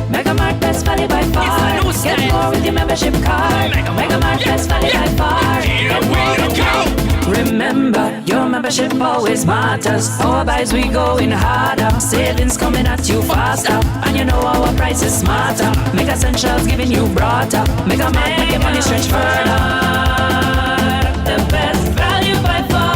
MegaMart best value by far. Get more with your membership card. MegaMart best value by far. Get more with go. Remember, your membership always matters. Our buys we going harder. Savings coming at you faster. And you know our price is smarter. Mega Essentials giving you broader. MegaMart make your money stretch further. The best value by far.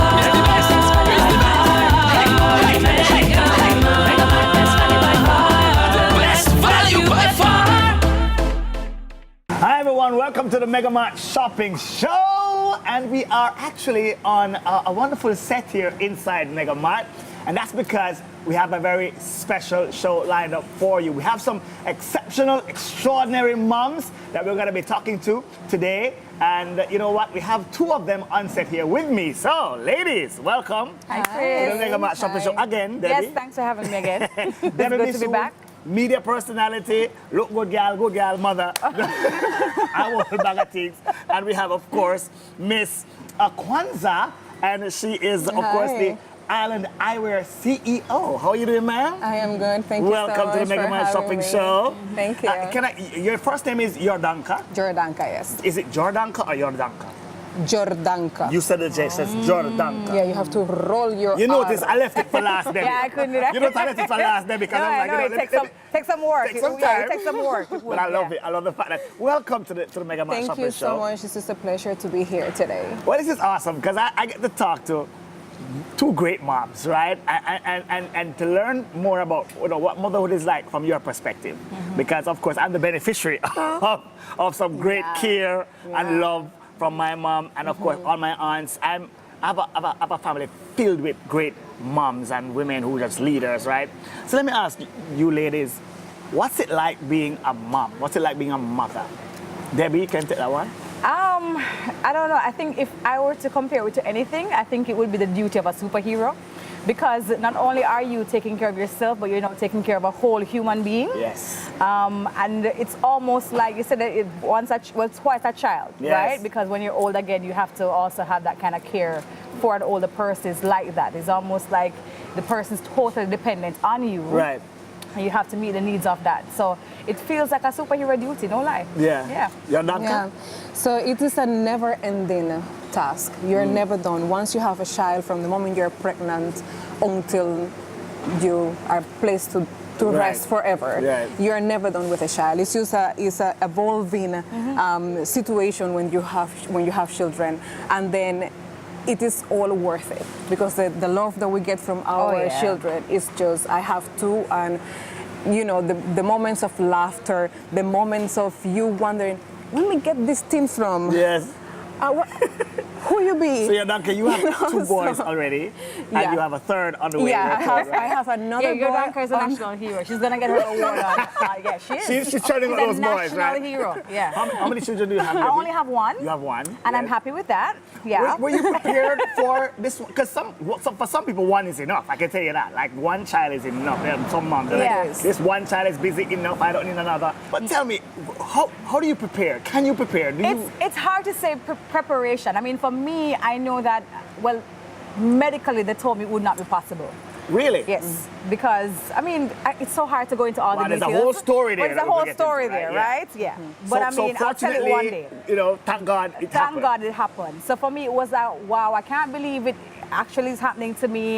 Hi everyone, welcome to the MegaMart Shopping Show, and we are actually on a wonderful set here inside MegaMart, and that's because we have a very special show lined up for you. We have some exceptional, extraordinary moms that we're going to be talking to today, and you know what, we have two of them on set here with me. So ladies, welcome. Hi Chris. To the MegaMart Shopping Show again, Debbie. Yes, thanks for having me again. Debbie, good to be back. Media personality, look good girl, mother. I want a bag of things. And we have, of course, Miss Kwanzaa, and she is, of course, the Island Eyewear CEO. How are you doing, ma'am? I am good. Thank you Welcome so much to the MegaMart Shopping me. Show. Thank you. Your first name is Jordanka? Jordanka, yes. Is it Jordanka or Jordanka? Jordanka. You said it, Jay says Jordanka. Yeah, you have to roll your You notice R. I left it for last, Debbie. Yeah, I couldn't do that. You know, I left it for last, Debbie, because No, I'm like, I know, you know, take some work. Take some Yeah, time. it takes some work. But I love it. I love the fact that welcome to the MegaMart Thank Shopping you Show. so much. It's just a pleasure to be here today. Well, this is awesome because I get to talk to two great moms, right? And to learn more about what motherhood is like from your perspective. Because, of course, I'm the beneficiary of some great care and love from my mom and, of course, all my aunts. I have a family filled with great moms and women who are just leaders, right? So let me ask you ladies, what's it like being a mom? What's it like being a mother? Debbie, can you take that one? I don't know. I think if I were to compare it to anything, I think it would be the duty of a superhero. Because not only are you taking care of yourself, but you're now taking care of a whole human being. Yes. And it's almost like you said that it's twice a child, Yes. right? Because when you're old again, you have to also have that kind of care for an older person. It's like that. It's almost like the person's totally dependent on you. Right. And you have to meet the needs of that. So it feels like a superhero duty, no lie. Yeah. You're not Yeah. So it is a never-ending task. You're never done. Once you have a child, from the moment you're pregnant until you are placed to rest forever, you're never done with a child. It's just a evolving situation when you have children, and then it is all worth it because the love that we get from our children is just, I have two, and you know, the moments of laughter, the moments of you wondering, where we get this team from? Yes. Who you be? So, Jordanka, you have two boys already, and you have a third on the way. Yeah, I have another boy. Jordanka is a national hero. She's gonna get her award on. Yeah, she is. She's turning on those boys, right? National hero. Yeah. How many children do you have? I only have one. You have one. And I'm happy with that. Yeah. Were you prepared for this one? Because for some people, one is enough. I can tell you that. Like, one child is enough. Some moms, they're like, this one child is busy enough. I don't need another. But tell me, how do you prepare? Can you prepare? It's hard to say preparation. I mean, for me, I know that, well, medically they told me it would not be possible. Really? Yes, because, I mean, it's so hard to go into all the details. There's a whole story there. There's a whole story there, right? Yeah. But I mean, I'll tell you one day. You know, thank God it happened. Thank God it happened. So for me, it was that, wow, I can't believe it actually is happening to me.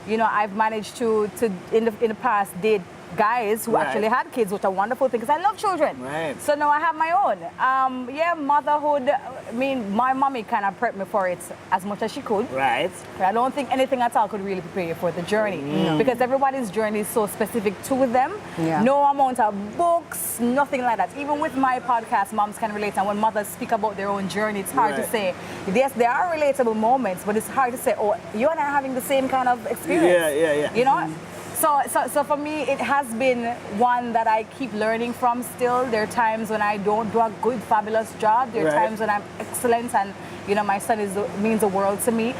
You know, I've managed to in the past, date guys who actually had kids, which are wonderful things, because I love children. Right. So now I have my own. Motherhood, I mean, my mommy kind of prepped me for it as much as she could. Right. I don't think anything at all could really prepare you for the journey, because everybody's journey is so specific to them. Yeah. No amount of books, nothing like that. Even with my podcast, Moms Can Relate, and when mothers speak about their own journey, it's hard to say. Yes, there are relatable moments, but it's hard to say, oh, you and I are having the same kind of experience. Yeah. You know? So for me, it has been one that I keep learning from still. There are times when I don't do a good, fabulous job. There are times when I'm excellent, and you know, my son means the world to me.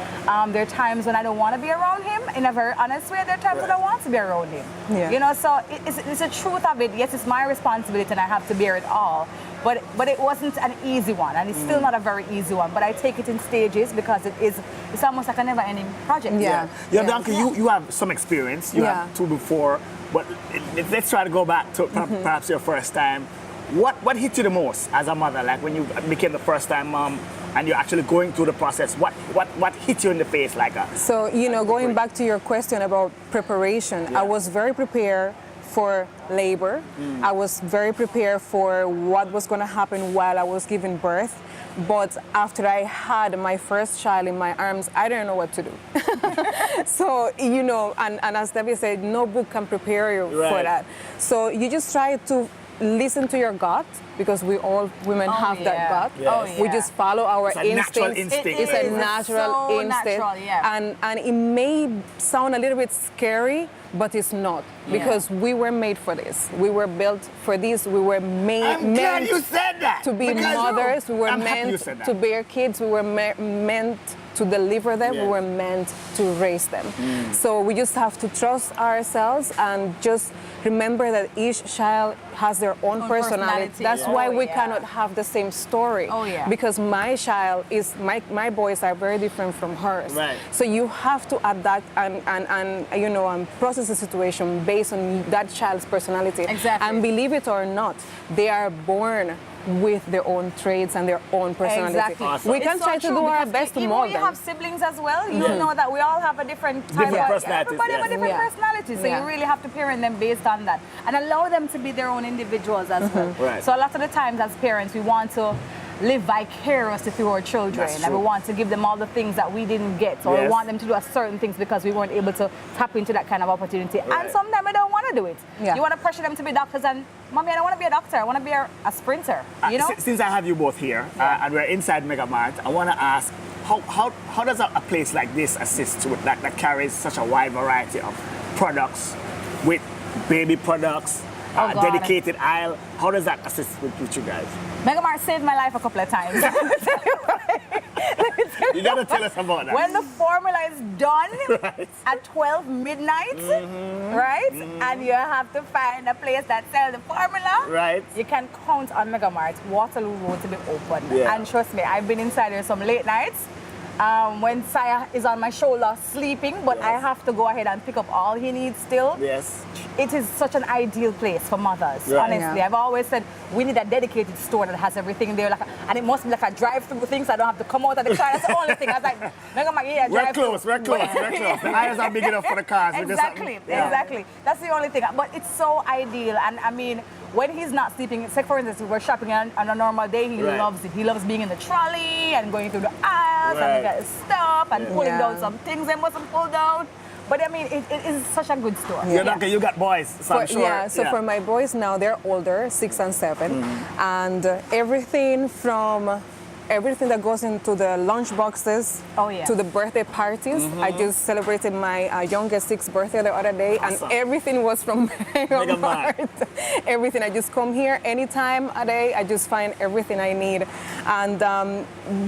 There are times when I don't want to be around him in a very honest way. There are times when I want to be around him. Yeah. You know, so it's the truth of it. Yes, it's my responsibility and I have to bear it all. But it wasn't an easy one, and it's still not a very easy one. But I take it in stages because it's almost like a never-ending project. Yeah. Jordanka, you have some experience. You have two before. But let's try to go back to perhaps your first time. What hit you the most as a mother? Like when you became the first time mom and you're actually going through the process, what hit you in the face like a? So, going back to your question about preparation, I was very prepared for labor. I was very prepared for what was going to happen while I was giving birth. But after I had my first child in my arms, I didn't know what to do. So, and as Debbie said, no book can prepare you for that. So you just try to listen to your gut, because we all women have that gut. Yes. We just follow our instincts. Natural instinct. It's a natural instinct. And it may sound a little bit scary, but it's not, because we were made for this. We were built for this. We were meant you said that. to be mothers. We were meant to bear kids. We were meant to deliver them. We were meant to raise them. So we just have to trust ourselves and just remember that each child has their own personality. That's why we cannot have the same story. Because my child is, my boys are very different from hers. So you have to adapt and process the situation based on that child's personality. And believe it or not, they are born with their own traits and their own personality. Awesome. We can try to do our best to mold them. You have siblings as well. You know that we all have a different type of personalities. Everybody have a different personality, so you really have to parent them based on that and allow them to be their own individuals as well. So a lot of the times as parents, we want to live vicariously through our children, and we want to give them all the things that we didn't get, or we want them to do a certain things because we weren't able to tap into that kind of opportunity. And sometimes we don't want to do it. You want to pressure them to be doctors, and mommy, I don't want to be a doctor. I want to be a sprinter. Since I have you both here and we're inside MegaMart, I want to ask, how does a place like this assist with that carries such a wide variety of products, with baby products, dedicated aisle? How does that assist with you guys? MegaMart saved my life a couple of times. You gotta tell us about that. When the formula is done at 12 midnight, and you have to find a place that sells the formula, you can count on MegaMart, Waterloo Road, to be open. And trust me, I've been inside there some late nights when Saya is on my shoulder sleeping, but I have to go ahead and pick up all he needs still. It is such an ideal place for mothers, honestly. I've always said we need a dedicated store that has everything there, and it must be like a drive-through thing, so I don't have to come out of the car. That's the only thing. I was like, MegaMart, we're close. The aisles are big enough for the cars. Exactly. That's the only thing. But it's so ideal, and I mean, when he's not sleeping, say for instance, we're shopping on a normal day, he loves it. He loves being in the trolley and going through the aisles and looking at his stuff and pulling down some things they mustn't pull down. But I mean, it is such a good store. You got boys, so I'm sure. So for my boys now, they're older, 6 and 7, and everything that goes into the lunch boxes to the birthday parties. I just celebrated my youngest 6th birthday the other day, and everything was from MegaMart. Everything. I just come here anytime a day. I just find everything I need. And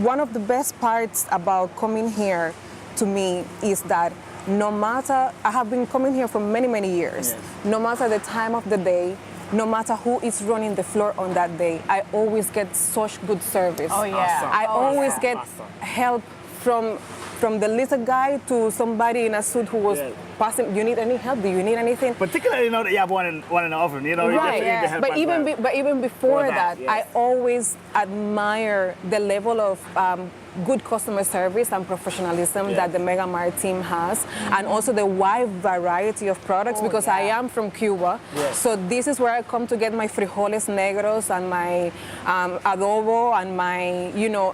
one of the best parts about coming here to me is that no matter, I have been coming here for many, many years, no matter the time of the day, no matter who is running the floor on that day, I always get such good service. I always get help from the little guy to somebody in a suit who was passing. You need any help? Do you need anything? Particularly now that you have one in the oven, you know. But even before that, I always admire the level of good customer service and professionalism that the MegaMart team has, and also the wide variety of products, because I am from Cuba. So this is where I come to get my frijoles negros and my adobo and my,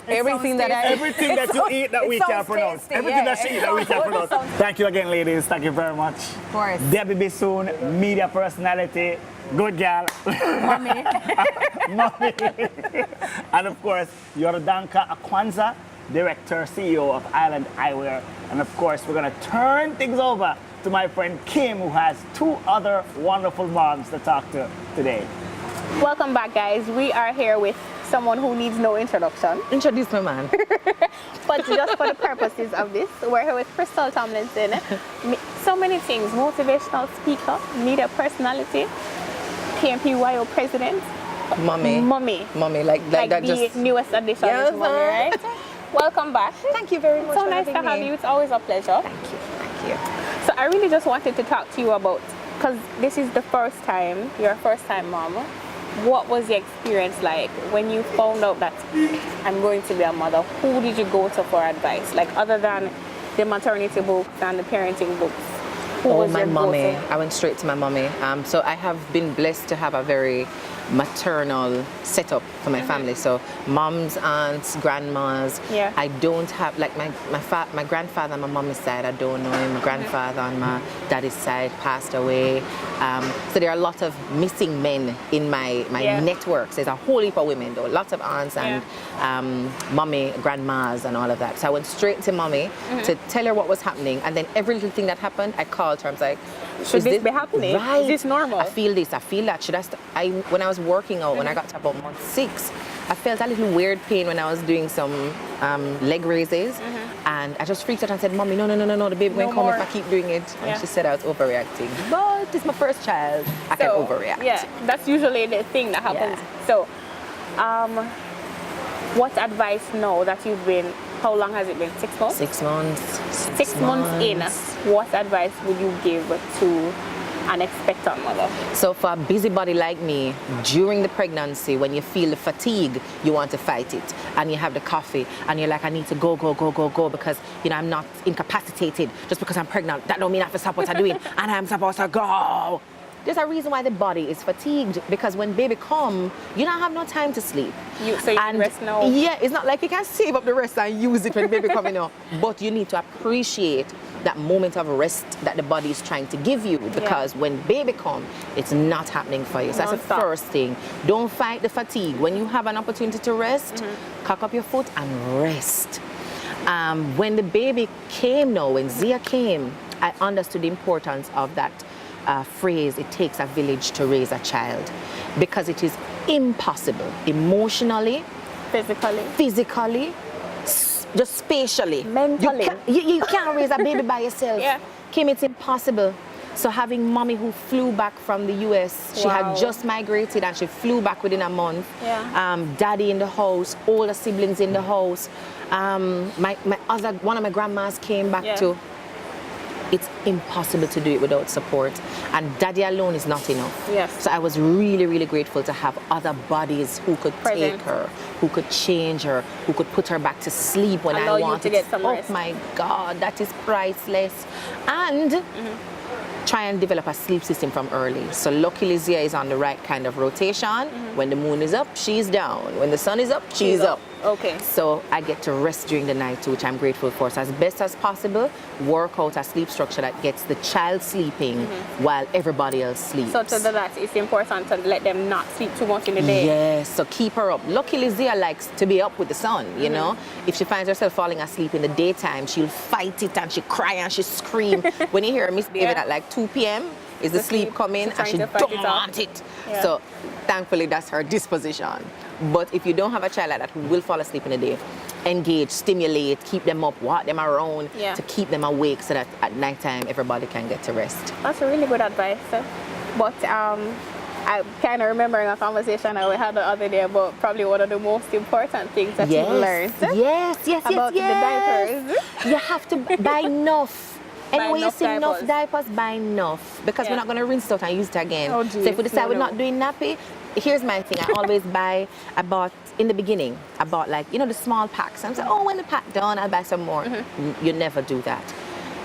everything that you eat that we can pronounce. Everything that she eats that we can pronounce. Thank you again, ladies. Thank you very much. Of course. Debbie Bissoon, media personality, good gal. Mommy. And of course, Yordanka Akwanza, Director, CEO of Island Eyewear. And of course, we're going to turn things over to my friend Kim, who has 2 other wonderful moms to talk to today. Welcome back, guys. We are here with someone who needs no introduction. Introduce my man. But just for the purposes of this, we're here with Crystal Tomlinson. So many things: motivational speaker, media personality, PMPYO president, Mommy, like that. the just newest addition to Mommy, right? Welcome back. Thank you very much. So nice to have you. It's always a pleasure. Thank you. So I really just wanted to talk to you about because this is the first time, you're a first time mom. What was the experience like when you found out that I'm going to be a mother? Who did you go to for advice? Like other than the maternity books and the parenting books? Who was my your mommy. go-to? I went straight to my mommy. So I have been blessed to have a very maternal setup for my family. So moms, aunts, grandmas. Yeah. I don't have, like my grandfather on my mommy's side, I don't know him. My grandfather on my daddy's side passed away. So there are a lot of missing men in my networks. There's a whole heap of women though. Lots of aunts and mommy, grandmas and all of that. So I went straight to mommy to tell her what was happening. And then every little thing that happened, I called her. I was like, should this be happening? Right. Is this normal? I feel this, I feel that. Should when I was working out, when I got to about month 6, I felt a little weird pain when I was doing some leg raises. And I just freaked out and said, Mommy, no, the baby won't come if I keep doing it. And she said I was overreacting. But it's my first child, I can overreact. Yeah, that's usually the thing that happens. So, what advice now that you've been, how long has it been? 6 months? 6 months. 6 months in, what advice would you give to an expectant mother? So for a busybody like me, during the pregnancy, when you feel the fatigue, you want to fight it. And you have the coffee, and you're like, I need to go, because, I'm not incapacitated. Just because I'm pregnant, that don't mean I have to stop what I'm doing, and I'm supposed to go. There's a reason why the body is fatigued, because when baby come, you don't have no time to sleep. So you can rest now? Yeah, it's not like you can save up the rest and use it when baby coming up. But you need to appreciate that moment of rest that the body is trying to give you, because when baby come, it's not happening for you. So that's the first thing. Don't fight the fatigue. When you have an opportunity to rest, cock up your foot and rest. When the baby came now, when Zia came, I understood the importance of that phrase, it takes a village to raise a child, because it is impossible emotionally, physically, just spatially, mentally. You can't raise a baby by yourself. Kim, it's impossible. So having mommy who flew back from the US, she had just migrated and she flew back within a month. Daddy in the house, all the siblings in the house. One of my grandmas came back too. It's impossible to do it without support, and daddy alone is not enough. So I was really, really grateful to have other bodies who could take her, who could change her, who could put her back to sleep when I wanted to get some rest. Oh my God, that is priceless. And try and develop a sleep system from early. So luckily Zia is on the right kind of rotation. When the moon is up, she's down. When the sun is up, she's up. Okay. So I get to rest during the night too, which I'm grateful for. So as best as possible, work out a sleep structure that gets the child sleeping while everybody else sleeps. So to that, it's important to let them not sleep too much in the day. Yes, so keep her up. Luckily Zia likes to be up with the sun, you know. If she finds herself falling asleep in the daytime, she'll fight it and she cry and she scream. When you hear her misbehaving at like 2 p.m., is the sleep coming and she don't want it. So thankfully that's her disposition. But if you don't have a child like that who will fall asleep in the day, engage, stimulate, keep them up, walk them around to keep them awake so that at nighttime everybody can get to rest. That's a really good advice. But I kind of remembering a conversation I had the other day about probably one of the most important things that you've learned. About the diapers. You have to buy enough. Anyway, you see enough diapers, buy enough. Because we're not going to rinse it out and use it again. So if we decide we're not doing nappy, here's my thing. I always in the beginning, I bought like, the small packs. I'm like, when the pack done, I'll buy some more. You never do that.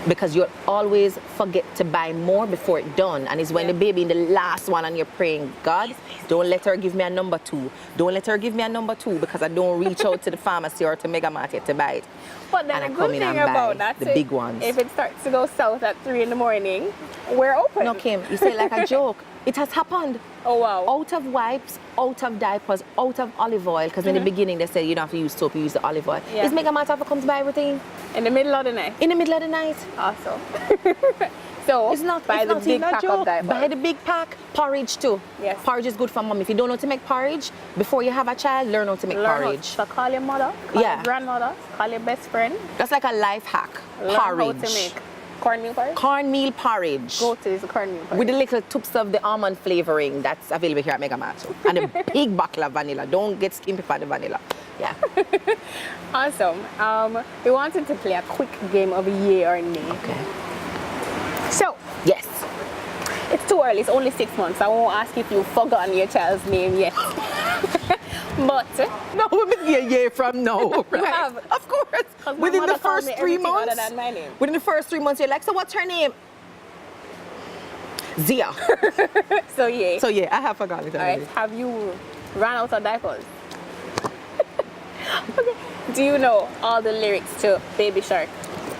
Because you'll always forget to buy more before it's done. And it's when the baby in the last one and you're praying, God, don't let her give me a number 2. Don't let her give me a number 2 because I don't reach out to the pharmacy or to MegaMart yet to buy it. But then and the good thing about that, the big ones. If it starts to go south at 3 in the morning, we're open. No, Kim, you say it like a joke. It has happened. Oh, wow. Out of wipes, out of diapers, out of olive oil. Because in the beginning they said you don't have to use soap, you use the olive oil. Is MegaMart ever come to buy everything? In the middle of the night? In the middle of the night. Awesome. So, buy the big pack of diapers. Buy the big pack. Porridge too. Yes. Porridge is good for mom. If you don't know how to make porridge, before you have a child, learn how to make porridge. So call your mother, call your grandmother, call your best friend. That's like a life hack. Learn porridge. How to make cornmeal porridge? Cornmeal porridge. Go to cornmeal porridge. With the little tips of the almond flavoring that's available here at MegaMart. And a big bottle of vanilla. Don't get skimpy for the vanilla. Yeah. Awesome. We wanted to play a quick game of yay or nay. Okay. So, yes. It's too early. It's only 6 months. I won't ask if you've forgotten your child's name yet. But No, we're a year from now, right? have. Of course. my Within mother the called first me 3 everything months. other than my name. Within the first 3 months, you're like, so what's her name? Zia. So yeah. So yeah, I have forgotten it All right. already. Have you run out of diapers? Okay. Do you know all the lyrics to Baby Shark?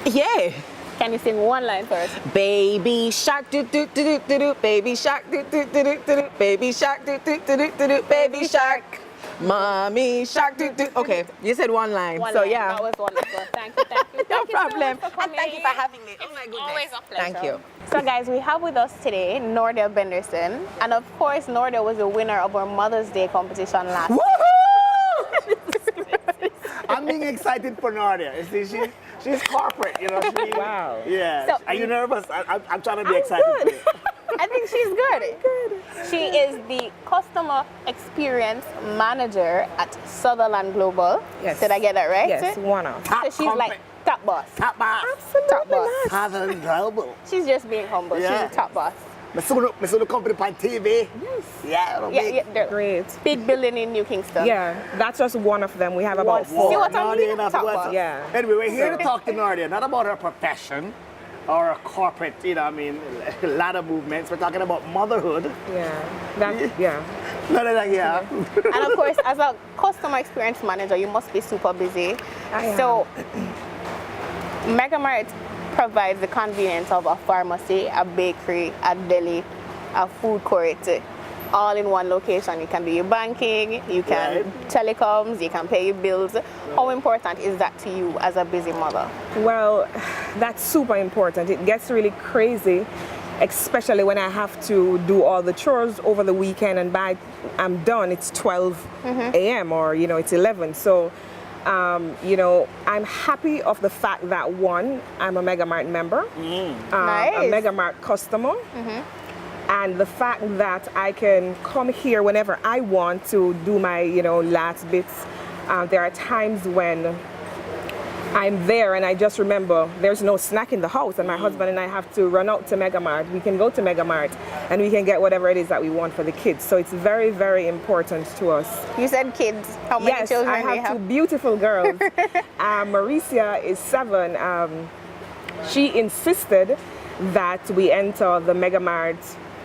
Yeah. Can you sing one line first? Baby shark do do do do do do, baby shark do do do do do do, baby shark do do do do do do, baby shark. Mommy shark do do. Okay, you said one line. One So line. yeah. That was wonderful. Thank you. Thank you. No Thank you so problem. much for And thank you coming. for having me. Oh my It's goodness. always a pleasure. Thank you. So guys, we have with us today Nordia Benderson, and of course Nordia was the winner of our Mother's Day competition last year. Woohoo! I'm being excited for Nardia. You see, she's corporate, you know. Wow. Yeah. So- Are you nervous? I'm trying to be I'm excited good. for you. I think she's good. She is the customer experience manager at Sutherland Global. Yes. Did I get that right? Yes, one of. Top So she's like company. top boss. Top boss. Top boss. Southern Global. She's just being humble. Yeah. She's a top boss. I saw the company on TV. Yes. Yeah. Yeah, they're Great. big building in New Kingston. Yeah, that's just one of them. We have about See four. what I Nardia mean? enough Top words. boss. Yeah. Anyway, we're here to talk to Nardia, not about her profession or her corporate, ladder movements. We're talking about motherhood. Yeah. None of that, yeah. And of course, as a customer experience manager, you must be super busy. I So, MegaMart provides the convenience of a pharmacy, a bakery, a deli, a food court, all in one location. You can do your banking, you can Right. telecoms, you can pay your bills. How important is that to you as a busy mother? Well, that's super important. It gets really crazy, especially when I have to do all the chores over the weekend, and by I'm done, it's 12 a.m. or it's 11. So, I'm happy of the fact that one, I'm a MegaMart member, Nice. a MegaMart customer. And the fact that I can come here whenever I want to do my, last bits. There are times when I'm there and I just remember there's no snack in the house, and my husband and I have to run out to MegaMart. We can go to MegaMart and we can get whatever it is that we want for the kids. So it's very, very important to us. You said kids. How many Yes, children I do you have two have? beautiful girls. Maricia is 7. She insisted that we enter the MegaMart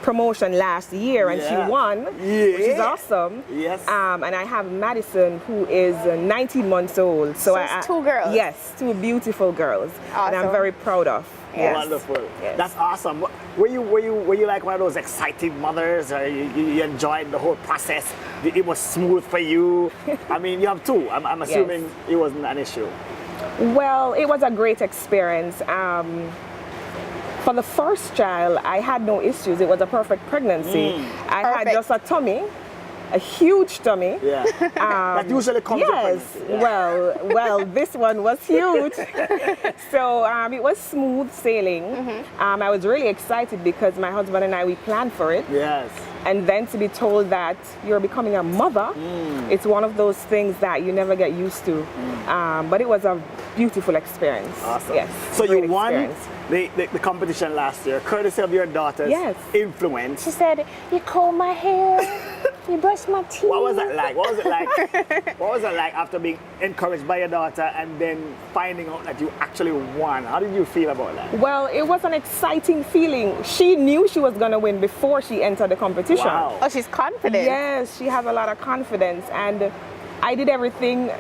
promotion last year, and she Yeah. won, which is Yeah. awesome. Yes. And I have Madison, who is 19 months old. So it's 2 girls? Yes, 2 beautiful girls, and I'm Awesome. very proud of. Yes. Wonderful. Yes. That's awesome. Were you like one of those excited mothers, or you enjoyed the whole process? It was smooth for you. I mean, you have 2. I'm assuming it wasn't an issue. Well, it was a great experience. For the first child, I had no issues. It was a perfect pregnancy. I had Perfect. just a tummy, a huge tummy. Yeah. That usually comes with Yes. pregnancy. Yeah. Well, this one was huge. So it was smooth sailing. I was really excited because my husband and I, we planned for it. Yes. And then to be told that you're becoming a mother, it's one of those things that you never get used to. But it was a beautiful experience. Awesome. Yes. So you great won experience. the competition last year, courtesy of your daughter's Yes. influence. She said, you comb my hair, you brush my teeth. What was that like? What was it like? What was it like after being encouraged by your daughter and then finding out that you actually won? How did you feel about that? Well, it was an exciting feeling. She knew she was going to win before she entered the competition. Wow. Oh, she's confident. Yes, she has a lot of confidence, and I did everything,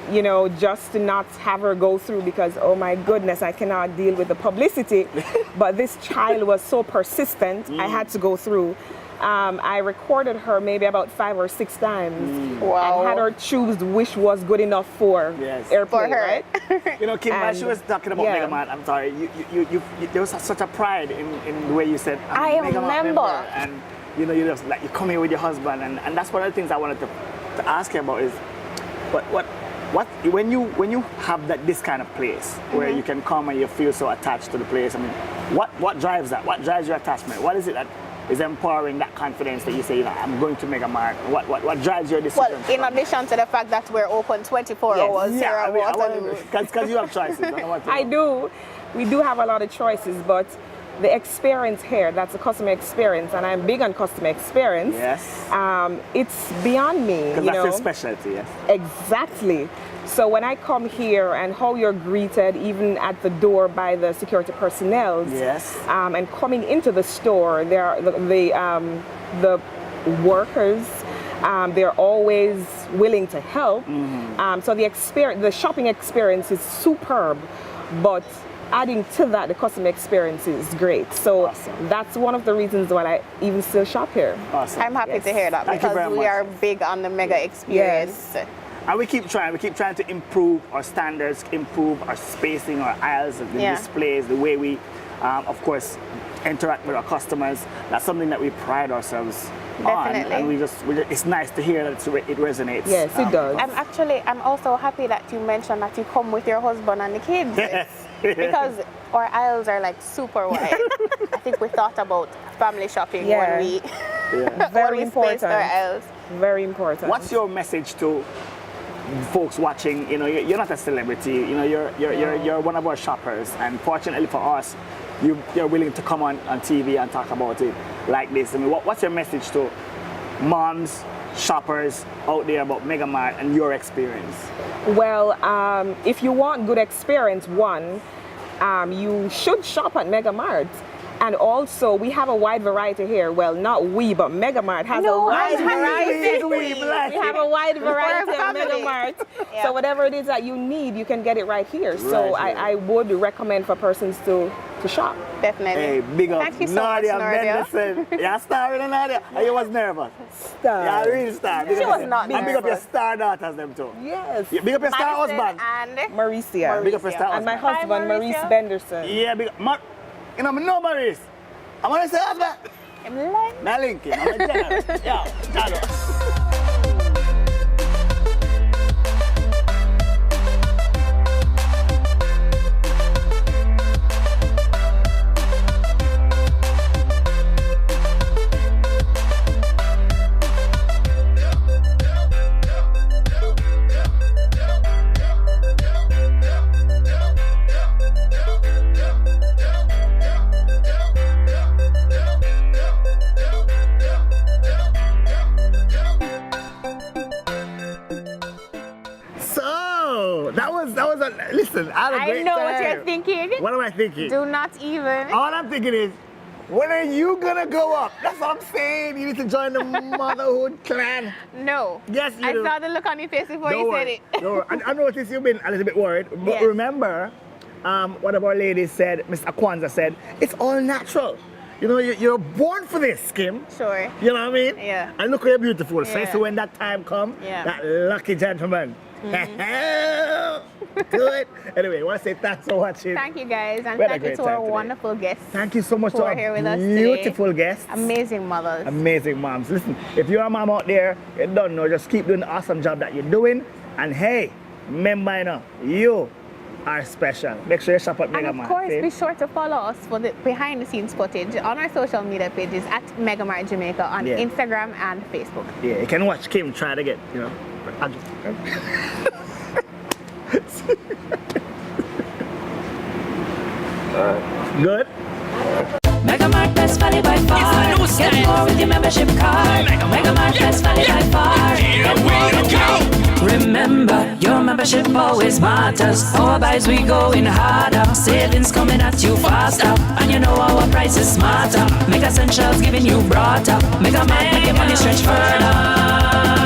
just to not have her go through, because, oh my goodness, I cannot deal with the publicity. But this child was so persistent, I had to go through. I recorded her maybe about 5 or 6 times, Wow. and had her choose which was good enough for Yes. airplay, For her. right? Kim, when she And- was talking about yeah. MegaMart, I'm sorry, you there was such a pride in the way you said, I'm I a MegaMart remember. member. And you just like you come here with your husband, and that's one of the things I wanted to ask you about is what when you have this kind of place where you can come and you feel so attached to the place. I mean, what drives that? What drives your attachment? What is it that is empowering that confidence that you say, I'm going to MegaMart? What drives your decision? Well, in addition to the fact that we're open 24 Yes. hours here at Waterloo. Because you have choices. I don't want to I know. do. We do have a lot of choices, but the experience here, that's the customer experience, and I'm big on customer experience. Yes. It's beyond me. Because you that's know? your specialty, yes. Exactly. So when I come here and how you're greeted even at the door by the security personnel, Yes. and coming into the store, there are the workers. They're always willing to help. So the shopping experience is superb, but adding to that, the customer experience is great. So Awesome. that's one of the reasons why I even still shop here. Awesome. I'm happy Yes. to hear that Thank you very because we much. are big on the mega experience. Yes. And we keep trying to improve our standards, improve our spacing, our aisles, the Yeah. displays, the way we, of course, interact with our customers. That's something that we pride ourselves Definitely. on. And we just, it's nice to hear that it resonates. Yes, it does. I'm also happy that you mentioned that you come with your husband and the kids. Because our aisles are like super wide. I think we thought about family shopping Yeah. when we, Very when we spaced our important. aisles. Very important. What's your message to folks watching? You know, you're not a celebrity. You know, you're one of our shoppers, and fortunately for us, you're willing to come on TV and talk about it like this. I mean, what's your message to moms, shoppers out there about MegaMart and your experience? Well, if you want good experience, you should shop at MegaMart. And also, we have a wide variety here. Well, not we, but MegaMart has a wide variety. We have a wide variety at MegaMart. Yeah. So whatever it is that you need, you can get it right here. So Right here. I would recommend for persons to shop. Definitely. Hey, big up Thank you so much, Nadia Nadia. Benderson. You're starring, Nadia. And you was nervous. Star. Yeah, real star. Big She up was your- not And big up your nervous. star daughters, them too. Yes. Yeah, big up your star Madison husband. and Mauricia. Big up your star And my husband. husband, Hi, Maurice Mauricio. Benderson. Yeah, big up. You know, I know Maurice. I'm gonna say husband. Now link him. I'm a general. Yeah, general. So that was a listen. I had a I great know time. what you're thinking. What am I thinking? Do not even. All I'm thinking is, when are you gonna go up? That's what I'm saying. You need to join the motherhood clan. No. Yes, you I do. saw the look on your face before Don't you worry. said it. Don't worry. I noticed you've been a little bit worried, but Yes. remember, one of our ladies said, Miss Akwanza said, it's all natural. You know, you're born for this, Kim. Sure. You know what I mean? Yeah. And look how you're beautiful. Yeah. So when that time comes, Yeah. that lucky gentleman. Good. Anyway, I want to say thanks for watching. Thank you guys, and We had a thank you great to time our today. wonderful guests. Thank you so much who to are our here with us today. beautiful guests. Amazing mothers. Amazing moms. Listen, if you're a mom out there, you don't know, just keep doing the awesome job that you're doing. And hey, remember, you know, you are special. Make sure you shop at And MegaMart. of course, see? be sure to follow us for the behind the scenes footage on our social media pages at MegaMart Jamaica on Yeah. Instagram and Facebook. Yeah, you can watch Kim try to get, you know. Good? MegaMart Best Value by far. Get more with your membership card. MegaMart Best Value by far. Get more with your- Remember, your membership always matters. Our buys we going harder. Savings coming at you faster. And you know our price is smarter. Mega Essentials giving you broader. MegaMart make your money stretch further.